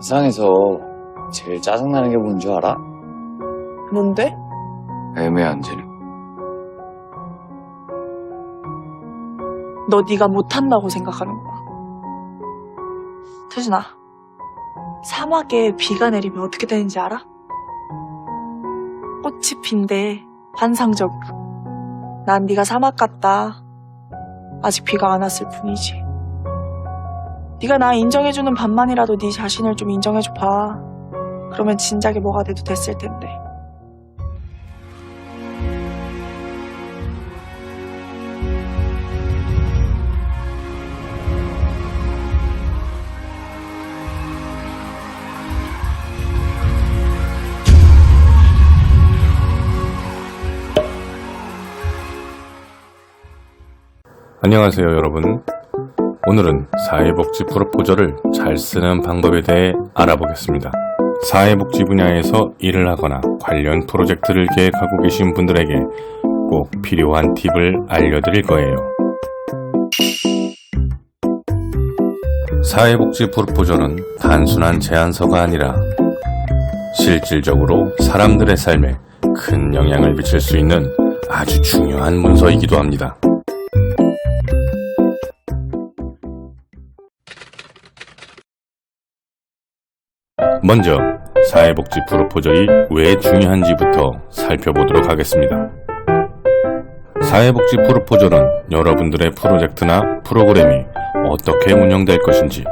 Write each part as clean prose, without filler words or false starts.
세상에서 제일 짜증나는 게 뭔 줄 알아? 뭔데? 애매한 재능. 너 네가 못한다고 생각하는구나. 태준아, 사막에 비가 내리면 어떻게 되는지 알아? 꽃이 핀데 환상적으로. 난 네가 사막 같다. 아직 비가 안 왔을 뿐이지. 네가 나 인정해주는 반만이라도 네 자신을 좀 인정해줘 봐. 그러면 진작에 뭐가 돼도 됐을 텐데. 안녕하세요 여러분. 오늘은 사회복지 프로포저를 잘 쓰는 방법에 대해 알아보겠습니다. 사회복지 분야에서 일을 하거나 관련 프로젝트를 계획하고 계신 분들에게 꼭 필요한 팁을 알려드릴 거예요. 사회복지 프로포저는 단순한 제안서가 아니라 실질적으로 사람들의 삶에 큰 영향을 미칠 수 있는 아주 중요한 문서이기도 합니다. 먼저 사회복지 프로포저이 왜 중요한지부터 살펴보도록 하겠습니다. 사회복지 프로포저는 여러분들의 프로젝트나 프로그램이 어떻게 운영될 것인지,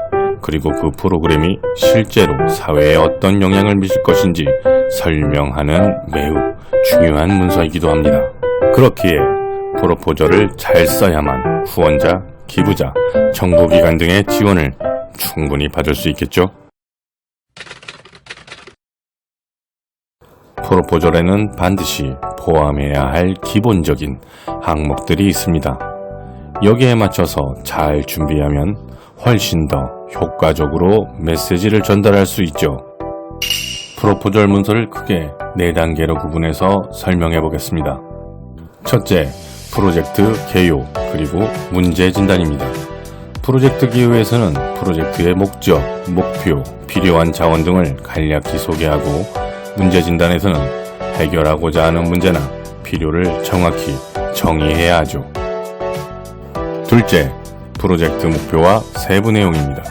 그리고 그 프로그램이 실제로 사회에 어떤 영향을 미칠 것인지 설명하는 매우 중요한 문서이기도 합니다. 그렇기에 프로포저를 잘 써야만 후원자, 기부자, 정부기관 등의 지원을 충분히 받을 수 있겠죠. 프로포저에는 반드시 포함해야 할 기본적인 항목들이 있습니다. 여기에 맞춰서 잘 준비하면 훨씬 더 효과적으로 메시지를 전달할 수 있죠. 프로포저 문서를 크게 4단계로 구분해서 설명해 보겠습니다. 첫째, 프로젝트 개요, 그리고 문제 진단입니다. 프로젝트 개요에서는 프로젝트의 목적, 목표, 필요한 자원 등을 간략히 소개하고, 문제 진단에서는 해결하고자 하는 문제나 필요를 정확히 정의해야 하죠. 둘째, 프로젝트 목표와 세부 내용입니다.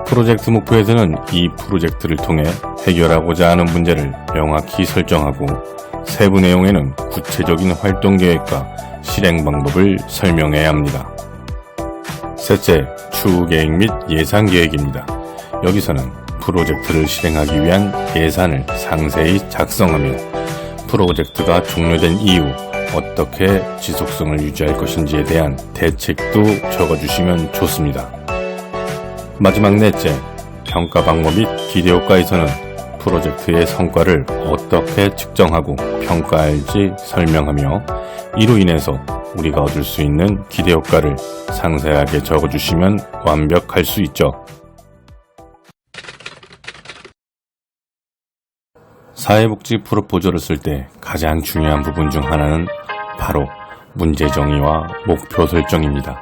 프로젝트 목표에서는 이 프로젝트를 통해 해결하고자 하는 문제를 명확히 설정하고, 세부 내용에는 구체적인 활동 계획과 실행 방법을 설명해야 합니다. 셋째, 추후 계획 및 예산 계획입니다. 여기서는 프로젝트를 실행하기 위한 예산을 상세히 작성하며 프로젝트가 종료된 이후 어떻게 지속성을 유지할 것인지에 대한 대책도 적어주시면 좋습니다. 마지막 넷째, 평가 방법 및 기대효과에서는 프로젝트의 성과를 어떻게 측정하고 평가할지 설명하며 이로 인해서 우리가 얻을 수 있는 기대효과를 상세하게 적어주시면 완벽할 수 있죠. 사회복지 프로포저를 쓸 때 가장 중요한 부분 중 하나는 바로 문제 정의와 목표 설정입니다.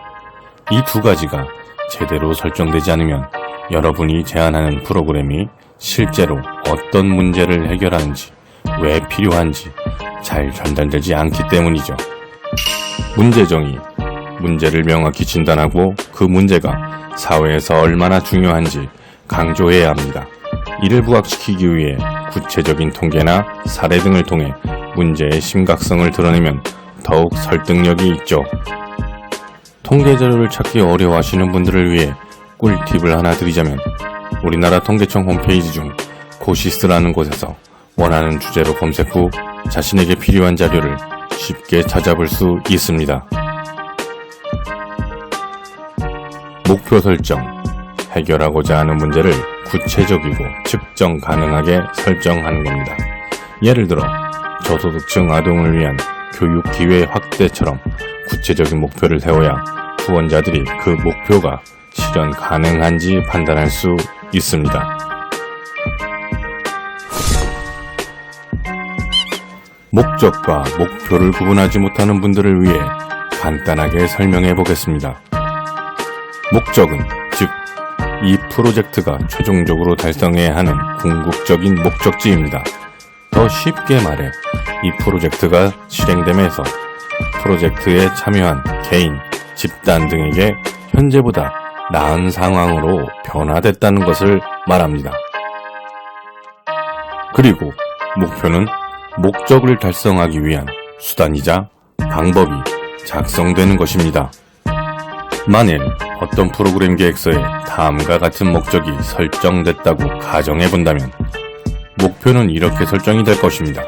이 두 가지가 제대로 설정되지 않으면 여러분이 제안하는 프로그램이 실제로 어떤 문제를 해결하는지, 왜 필요한지 잘 전달되지 않기 때문이죠. 문제 정의, 문제를 명확히 진단하고 그 문제가 사회에서 얼마나 중요한지 강조해야 합니다. 이를 부각시키기 위해 구체적인 통계나 사례 등을 통해 문제의 심각성을 드러내면 더욱 설득력이 있죠. 통계 자료를 찾기 어려워하시는 분들을 위해 꿀팁을 하나 드리자면, 우리나라 통계청 홈페이지 중 고시스라는 곳에서 원하는 주제로 검색 후 자신에게 필요한 자료를 쉽게 찾아볼 수 있습니다. 목표 설정, 해결하고자 하는 문제를 구체적이고 측정 가능하게 설정하는 겁니다. 예를 들어 저소득층 아동을 위한 교육 기회 확대처럼 구체적인 목표를 세워야 후원자들이 그 목표가 실현 가능한지 판단할 수 있습니다. 목적과 목표를 구분하지 못하는 분들을 위해 간단하게 설명해 보겠습니다. 목적은, 즉 이 프로젝트가 최종적으로 달성해야 하는 궁극적인 목적지입니다. 더 쉽게 말해 이 프로젝트가 실행됨에서 프로젝트에 참여한 개인, 집단 등에게 현재보다 나은 상황으로 변화됐다는 것을 말합니다. 그리고 목표는 목적을 달성하기 위한 수단이자 방법이 작성되는 것입니다. 만일 어떤 프로그램 계획서에 다음과 같은 목적이 설정됐다고 가정해 본다면 목표는 이렇게 설정이 될 것입니다.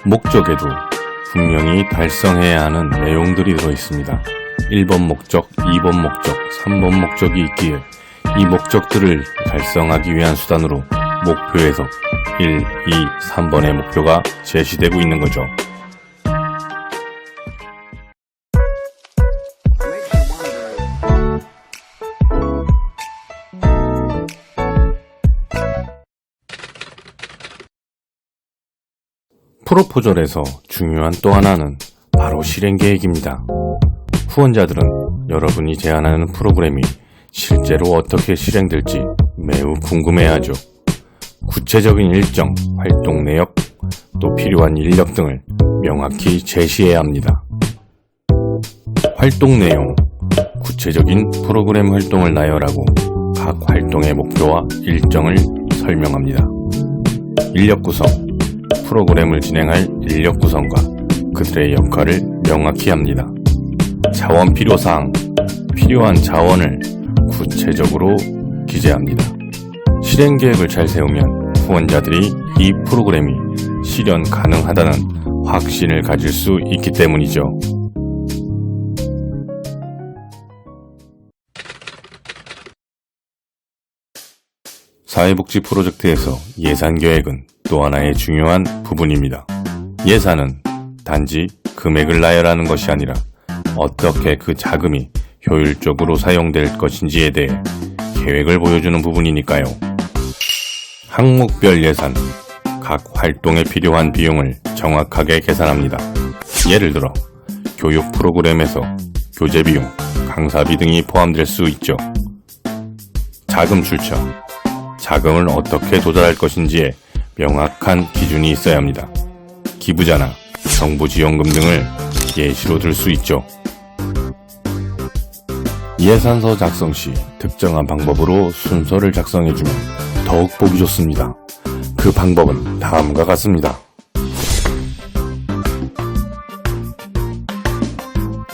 목적에도 분명히 달성해야 하는 내용들이 들어있습니다. 1번 목적, 2번 목적, 3번 목적이 있기에 이 목적들을 달성하기 위한 수단으로 목표에서 1, 2, 3번의 목표가 제시되고 있는 거죠. 프로포절에서 중요한 또 하나는 바로 실행 계획입니다. 후원자들은 여러분이 제안하는 프로그램이 실제로 어떻게 실행될지 매우 궁금해하죠. 구체적인 일정, 활동 내역, 또 필요한 인력 등을 명확히 제시해야 합니다. 활동 내용, 구체적인 프로그램 활동을 나열하고 각 활동의 목표와 일정을 설명합니다. 인력 구성, 프로그램을 진행할 인력 구성과 그들의 역할을 명확히 합니다. 자원 필요사항, 필요한 자원을 구체적으로 기재합니다. 실행 계획을 잘 세우면 후원자들이 이 프로그램이 실현 가능하다는 확신을 가질 수 있기 때문이죠. 사회복지 프로젝트에서 예산 계획은 또 하나의 중요한 부분입니다. 예산은 단지 금액을 나열하는 것이 아니라 어떻게 그 자금이 효율적으로 사용될 것인지에 대해 계획을 보여주는 부분이니까요. 항목별 예산, 각 활동에 필요한 비용을 정확하게 계산합니다. 예를 들어 교육 프로그램에서 교재 비용, 강사비 등이 포함될 수 있죠. 자금 출처, 자금을 어떻게 조달할 것인지에 명확한 기준이 있어야 합니다. 기부자나 정부 지원금 등을 예시로 들 수 있죠. 예산서 작성 시 특정한 방법으로 순서를 작성해주면 더욱 보기 좋습니다. 그 방법은 다음과 같습니다.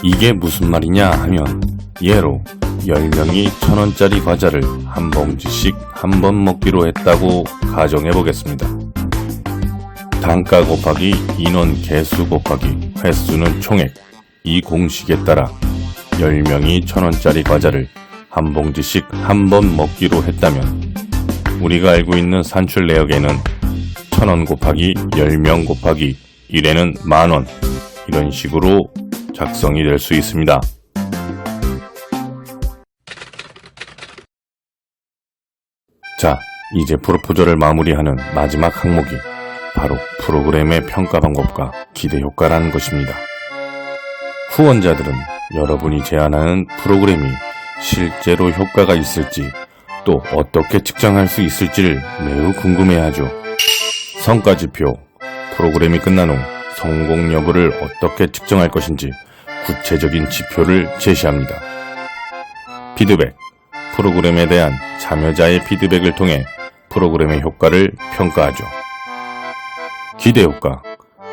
이게 무슨 말이냐 하면 예로 10명이 1,000원짜리 과자를 한 봉지씩 한 번 먹기로 했다고 가정해보겠습니다. 단가 곱하기 인원 개수 곱하기 횟수는 총액, 이 공식에 따라 10명이 1,000원짜리 과자를 한 봉지씩 한 번 먹기로 했다면 우리가 알고 있는 산출 내역에는 1,000원 곱하기 10명 곱하기 1에는 10,000원, 이런 식으로 작성이 될 수 있습니다. 자, 이제 프로포절을 마무리하는 마지막 항목이 바로 프로그램의 평가 방법과 기대 효과라는 것입니다. 후원자들은 여러분이 제안하는 프로그램이 실제로 효과가 있을지 또 어떻게 측정할 수 있을지를 매우 궁금해하죠. 성과지표, 프로그램이 끝난 후 성공 여부를 어떻게 측정할 것인지 구체적인 지표를 제시합니다. 피드백, 프로그램에 대한 참여자의 피드백을 통해 프로그램의 효과를 평가하죠. 기대 효과,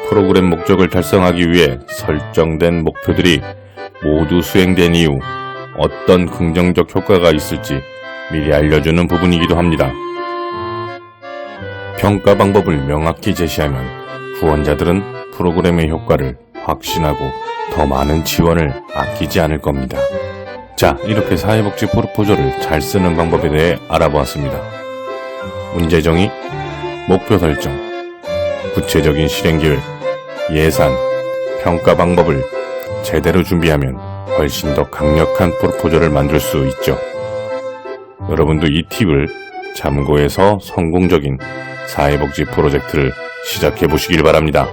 프로그램 목적을 달성하기 위해 설정된 목표들이 모두 수행된 이후 어떤 긍정적 효과가 있을지 미리 알려주는 부분이기도 합니다. 평가 방법을 명확히 제시하면 후원자들은 프로그램의 효과를 확신하고 더 많은 지원을 아끼지 않을 겁니다. 자, 이렇게 사회복지 프로포절을 잘 쓰는 방법에 대해 알아보았습니다. 문제 정의, 목표 설정, 구체적인 실행 계획, 예산, 평가 방법을 제대로 준비하면 훨씬 더 강력한 프로포절을 만들 수 있죠. 여러분도 이 팁을 잠고에서 성공적인 사회복지 프로젝트를 시작해 보시길 바랍니다.